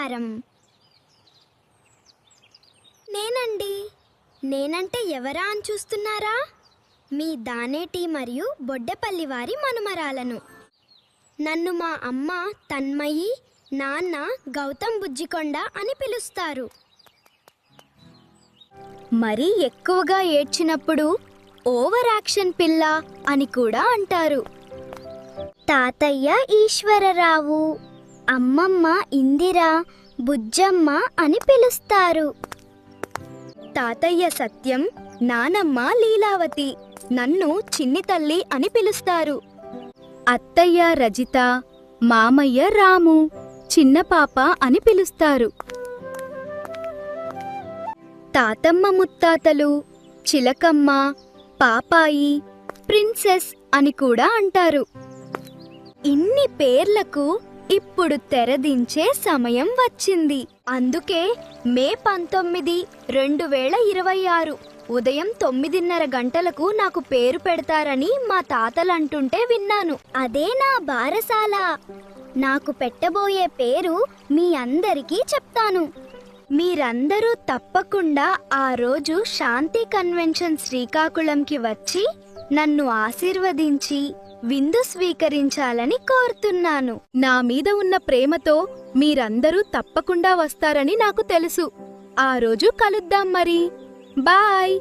నమస్కారం. నేనంటే ఎవరా అని చూస్తున్నారా? మీ దానేటి మరియు బొడ్డెపల్లి వారి మనుమరాలను. నన్ను మా అమ్మ తన్మయి, నాన్న గౌతమ్ బుజ్జికొండ అని పిలుస్తారు. మరీ ఎక్కువగా ఏడ్చినప్పుడు ఓవర్ యాక్షన్ పిల్ల అని కూడా అంటారు. తాతయ్య ఈశ్వరరావు, అమ్మమ్మ ఇందిర, బుజ్జమ్మ అని పిలుస్తారు. తాతయ్య సత్యం, నానమ్మ లీలావతి, నన్ను చిన్ని తల్లి అని పిలుస్తారు. అత్తయ్య రజిత, మామయ్య రాము, చిన్న పాప అని పిలుస్తారు. తాతమ్మ ముత్తాతలు చిలకమ్మ, పాపాయి, ప్రిన్సెస్ అని కూడా అంటారు. ఇన్ని పేర్లకు ఇప్పుడు తెరదించే సమయం వచ్చింది. అందుకే మే 19, 2026 ఉదయం 9:30 గంటలకు నాకు పేరు పెడతారని మా తాతలంటుంటే విన్నాను. అదే నా బారసాల. నాకు పెట్టబోయే పేరు మీ అందరికీ చెప్తాను. మీరందరూ తప్పకుండా ఆ రోజు శాంతి కన్వెన్షన్ శ్రీకాకుళంకి వచ్చి నన్ను ఆశీర్వదించి విందు స్వీకరించాలని కోరుతున్నాను. నా మీద ఉన్న ప్రేమతో మీరందరూ తప్పకుండా వస్తారని నాకు తెలుసు. ఆ రోజు కలుద్దాం మరి. బాయ్.